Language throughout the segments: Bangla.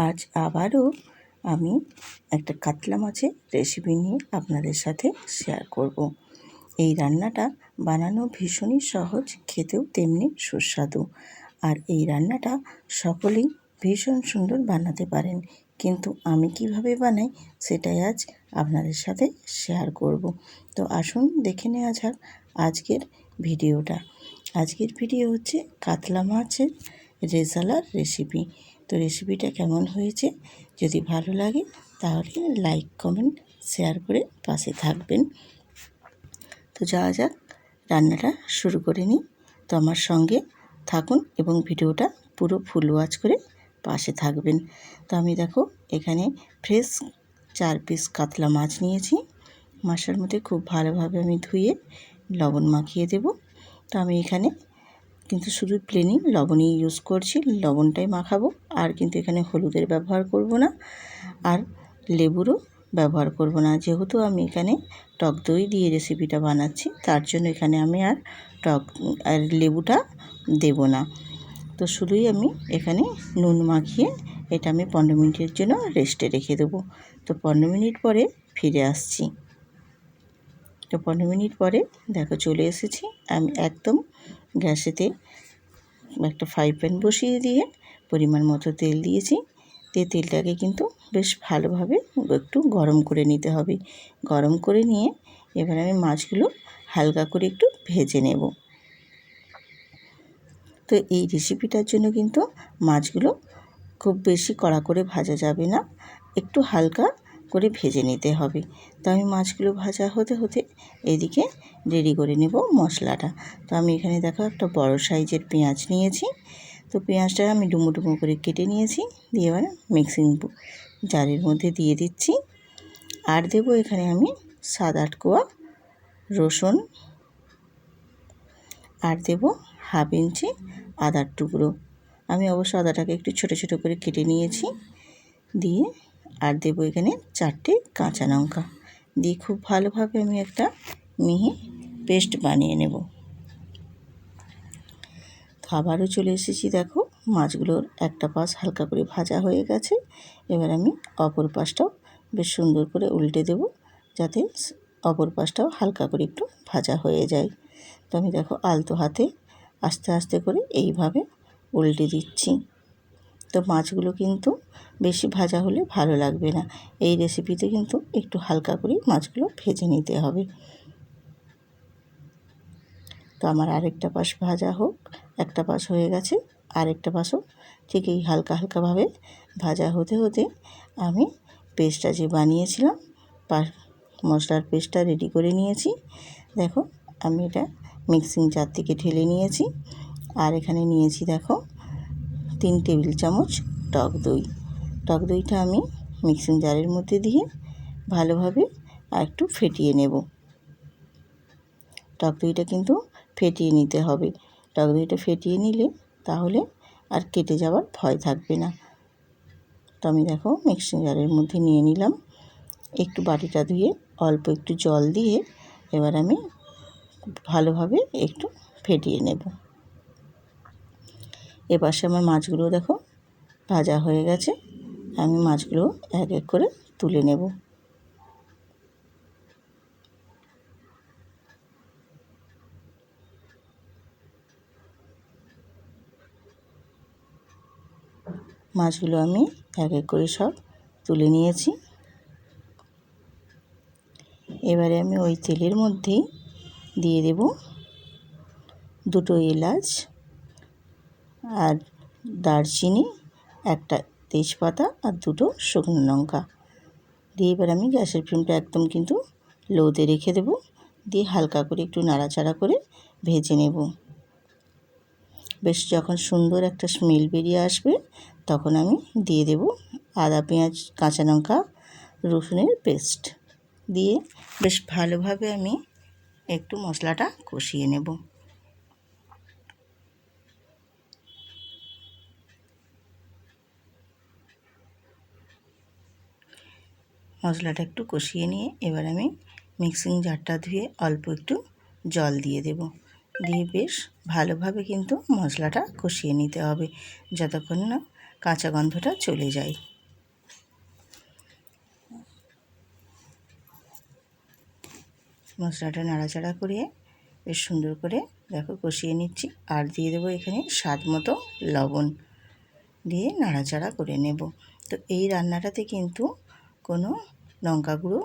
আজ আবারও আমি একটা কাতলা মাছের রেসিপি নিয়ে আপনাদের সাথে শেয়ার করব। এই রান্নাটা বানানো ভীষণই সহজ, খেতেও তেমনি সুস্বাদু। আর এই রান্নাটা সকলেই ভীষণ সুন্দর বানাতে পারেন, কিন্তু আমি কিভাবে বানাই সেটাই আজ আপনাদের সাথে শেয়ার করব। তো আসুন দেখে নেওয়া যাক আজকের ভিডিওটা। আজকের ভিডিও হচ্ছে কাতলা মাছের রেজালার রেসিপি। তো রেসিপিটা কেমন হয়েছে যদি ভালো লাগে তাহলে লাইক কমেন্ট শেয়ার করে পাশে থাকবেন। তো যাওয়া যাক, রান্নাটা শুরু করে নিই। তো আমার সঙ্গে থাকুন এবং ভিডিওটা পুরো ফুল ওয়াচ করে পাশে থাকবেন। তো আমি দেখো এখানে ফ্রেশ 4 পিস কাতলা মাছ নিয়েছি। মাছের মধ্যে খুব ভালোভাবে আমি ধুয়ে লবণ মাখিয়ে দেব। তো আমি এখানে কিন্তু শুধু প্লেনই লবণই ইউজ করছি, লবণটাই মাখাবো। আর কিন্তু এখানে হলুদের ব্যবহার করব না, আর লেবুরও ব্যবহার করব না। যেহেতু আমি এখানে টক দই দিয়ে রেসিপিটা বানাচ্ছি, তার জন্য এখানে আমি আর লেবুটা দেব না। তো শুধুই আমি এখানে নুন মাখিয়ে এটা আমি 15 মিনিটের জন্য রেস্টে রেখে দেবো। তো 15 মিনিট পরে ফিরে আসছি। তো 15 মিনিট পরে দেখো চলে এসেছি। আমি একদম গ্যাসেতে একটা ফ্রাই প্যান বসিয়ে দিয়ে পরিমাণ মতো তেল দিয়েছি। তেলটাকে কিন্তু বেশ ভালোভাবে একটু গরম করে নিতে হবে। গরম করে নিয়ে এবার আমি মাছগুলো হালকা করে একটু ভেজে নেব। তো এই রেসিপিটার জন্য কিন্তু মাছগুলো খুব বেশি কড়া করে ভাজা যাবে না, একটু হালকা করে ভেজে নিতে হবে। তো আমি মাছগুলো ভাজা হতে হতে এদিকে রেডি করে নেব মশলাটা। তো আমি এখানে দেখো একটা বড় সাইজের পেঁয়াজ নিয়েছি। তো পেঁয়াজটা আমি ডুমো ডুমো করে কেটে নিয়েছি। দিয়ে এবার মিক্সিং জারের মধ্যে দিয়ে দিচ্ছি। আর দেব এখানে আমি 7-8 কোয়া রসুন, আর দেব হাফ ইঞ্চি আদার টুকরো। আমি অবশ্য আদাটাকে একটু ছোট ছোট করে কেটে নিয়েছি। দিয়ে আর দেব এখানে 4টে কাঁচা লঙ্কা। দিয়ে খুব ভালোভাবে আমি একটা মিহি পেস্ট বানিয়ে নেব। আবারও চলে এসেছি। দেখো মাছগুলোর একটা পাশ হালকা করে ভাজা হয়ে গেছে। এবার আমি অপর পাশটাও বেশ সুন্দর করে উল্টে দেব, যাতে অপর পাশটাও হালকা করে একটু ভাজা হয়ে যায়। তো আমি দেখো আলতো হাতে আস্তে আস্তে করে এইভাবে উল্টে দিচ্ছি। তো মাছগুলো কিন্তু বেশি ভাজা হলে ভালো লাগবে না। এই রেসিপিতে কিন্তু একটু হালকা করে মাছগুলো ভেজে নিতে হবে। তো আমার আরেকটা পাশ ভাজা হোক। একটা পাশ হয়ে গেছে, আরেকটা পাশও ঠিক এই হালকা হালকাভাবে ভাজা হতে হতে আমি পেস্টটা যে বানিয়েছিলাম, মশলার পেস্টটা রেডি করে নিয়েছি। দেখো আমি এটা মিক্সিং জার থেকে ঢেলে নিয়েছি। আর এখানে নিয়েছি দেখো 3 টেবিল চামচ টক দই। টক দইটা আমি মিক্সিং জারের মধ্যে দিয়ে ভালোভাবে আর একটু ফেটিয়ে নেব। টক দইটা কিন্তু ফেটিয়ে নিতে হবে। টক দইটা ফেটিয়ে নিলে তাহলে আর কেটে যাওয়ার ভয় থাকবে না। তো আমি দেখো মিক্সিং জারের মধ্যে নিয়ে নিলাম। একটু বাটিটা ধুয়ে অল্প একটু জল দিয়ে এবার আমি ভালোভাবে একটু ফেটিয়ে নেব। এপাশে আমার মাছগুলো দেখো ভাজা হয়ে গেছে। আমি মাছগুলো এক এক করে তুলে নেব। মাছগুলো আমি এক এক করে সব তুলে নিয়েছি। এবারে আমি ওই তেলের মধ্যেই দিয়ে দেব 2টো এলাচ, আর দারচিনি, একটা তেজপাতা, আর 2টো শুকনো লঙ্কা দিয়ে এবার আমি গ্যাসের ফ্লেমটা একদম কিন্তু লোতে রেখে দেব। দিয়ে হালকা করে একটু নাড়াচাড়া করে ভেজে নেব। বেশ যখন সুন্দর একটা স্মেল বেরিয়ে আসবে তখন আমি দিয়ে দেব আদা, পেঁয়াজ, কাঁচা লঙ্কা, রসুনের পেস্ট দিয়ে বেশ ভালোভাবে আমি একটু মশলাটা কষিয়ে নেব। মশলাটা একটু কষিয়ে নিয়ে এবার আমি মিক্সিং জারটা ধুয়ে অল্প একটু জল দিয়ে দেব। দিয়ে বেশ ভালোভাবে কিন্তু মশলাটা কষিয়ে নিতে হবে যতক্ষণ না কাঁচা গন্ধটা চলে যায়। মশলাটা নাড়াচাড়া করে বেশ সুন্দর করে দেখো কষিয়ে নিচ্ছি। আর দিয়ে দেবো এখানে স্বাদ মতো লবণ, দিয়ে নাড়াচাড়া করে নেব। তো এই রান্নাটাতে কিন্তু কোনো লঙ্কা গুঁড়ো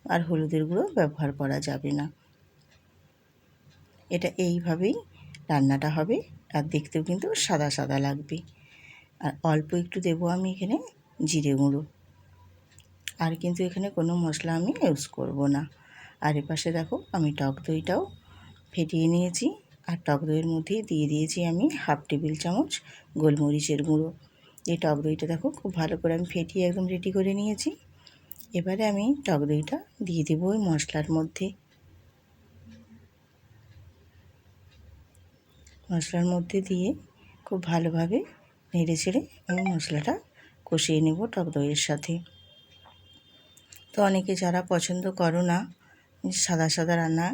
আর হলুদের গুঁড়ো ব্যবহার করা যাবে না। এটা এইভাবেই রান্নাটা হবে, আর দেখতেও কিন্তু সাদা সাদা লাগবে। আর অল্প একটু দেবো আমি এখানে জিরে গুঁড়ো, আর কিন্তু এখানে কোনো মশলা আমি ইউজ করব না। আর এপাশে দেখো আমি টক দইটাও ফেটিয়ে নিয়েছি, আর টক দইয়ের মধ্যে দিয়ে দিয়েছি আমি 1/2 টেবিল চামচ গোলমরিচের গুঁড়ো। এই টক দইটা দেখো খুব ভালো করে আমি ফেটিয়ে একদম রেডি করে নিয়েছি। এবারে আমি টক দইটা দিয়ে দেবো ওই মশলার মধ্যে। মশলার মধ্যে দিয়ে খুব ভালোভাবে নেড়ে চেড়ে আমি মশলাটা কষিয়ে নেব টক দইয়ের সাথে। তো অনেকে যারা পছন্দ করো না সাদা সাদা রান্না,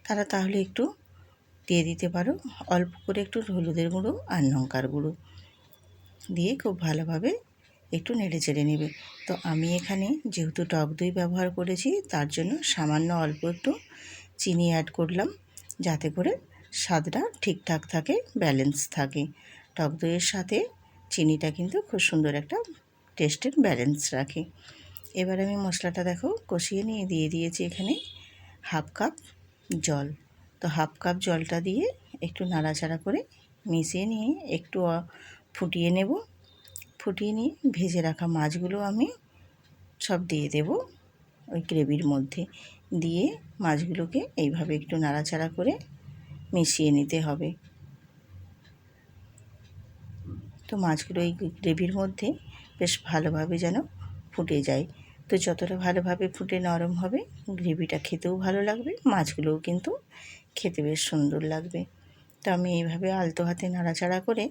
তারা তাহলে একটু দিয়ে দিতে পারো অল্প করে একটু হলুদের গুঁড়ো আর লঙ্কার গুঁড়ো দিয়ে খুব ভালোভাবে একটু নেড়ে চেড়ে নেবে। তো আমি এখানে যেহেতু টক দই ব্যবহার করেছি, তার জন্য সামান্য অল্প একটু চিনি অ্যাড করলাম, যাতে করে স্বাদটা ঠিকঠাক থাকে, ব্যালেন্স থাকে। টক দইয়ের সাথে চিনিটা কিন্তু খুব সুন্দর একটা টেস্টের ব্যালেন্স রাখে। এবার আমি মশলাটা দেখো কষিয়ে নিয়ে দিয়ে দিয়েছি এখানে 1/2 কাপ জল। তো 1/2 কাপ জলটা দিয়ে একটু নাড়াচাড়া করে মিশিয়ে নিয়ে একটু ফুটিয়ে নেব। ফুটিয়ে নিয়ে ভেজে রাখা মাছগুলো আমি সব দিয়ে দেব ওই গ্রেভির মধ্যে। দিয়ে মাছগুলোকে এইভাবে একটু নাড়াচাড়া করে মিশিয়ে নিতে হবে। তো মাছগুলো এই গ্রেভির মধ্যে বেশ ভালোভাবে যেন ফুটে যায়। তো যতটা ভালোভাবে ফুটে নরম হবে, গ্রেভিটা খেতেও ভালো লাগবে, মাছগুলোও কিন্তু খেতে বেশ সুন্দর লাগবে। তো আমি এইভাবে আলতো হাতে নাড়াচাড়া করে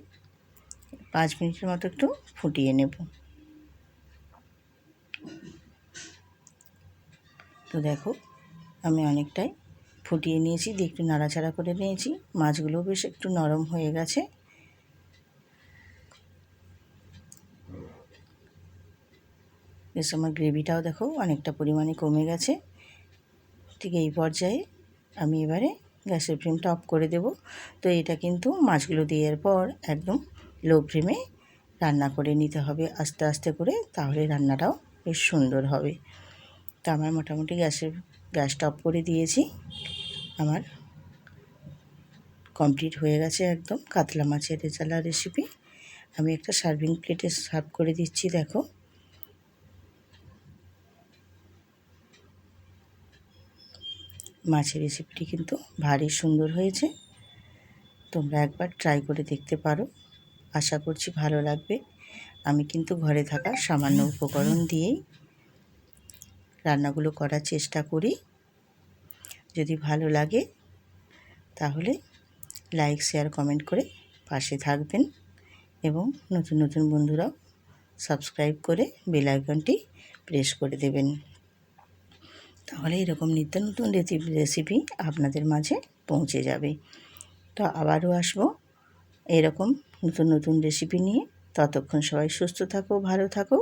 5 মিনিটের মতো একটু ফুটিয়ে নেব। তো দেখো আমি অনেকটাই ফুটিয়ে নিয়েছি, দিয়ে একটু নাড়াচাড়া করে নিয়েছি, মাছগুলোও বেশ একটু নরম হয়ে গেছে। বেশ আমার গ্রেভিটাও দেখো অনেকটা পরিমাণে কমে গেছে। ঠিক এই পর্যায়ে আমি এবারে গ্যাসের ফ্লেমটা অফ করে দেব। তো এটা কিন্তু মাছগুলো দেওয়ার পর একদম লো ফ্লেমে রান্না করে নিতে হবে আস্তে আস্তে করে, তাহলে রান্নাটাও বেশ সুন্দর হবে। তো আমার মোটামুটি গ্যাসটা অফ করে দিয়েছি। আমার কমপ্লিট হয়ে গেছে একদম কাতলা মাছের রেজালা রেসিপি। আমি একটা সার্ভিং প্লেটে সার্ভ করে দিচ্ছি। দেখো মাছের রেসিপিটি কিন্তু ভারী সুন্দর হয়েছে, তোমরা একবার ট্রাই করে দেখতে পারো, আশা করছি ভালো লাগবে। আমি কিন্তু ঘরে থাকা সামান্য উপকরণ দিয়েই রান্নাগুলো করার চেষ্টা করি। যদি ভালো লাগে তাহলে লাইক শেয়ার কমেন্ট করে পাশে থাকবেন, এবং নতুন নতুন বন্ধুরাও সাবস্ক্রাইব করে বেল আইকনটি প্রেস করে দেবেন। তাহলে এরকম নিত্য নতুন রেসিপি আপনাদের মাঝে পৌঁছে যাবে। তো আবারও আসবো এরকম নতুন নতুন রেসিপি নিয়ে। ততক্ষণ সবাই সুস্থ থাকো, ভালো থাকো।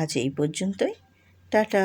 আজ এই পর্যন্তই। টাটা।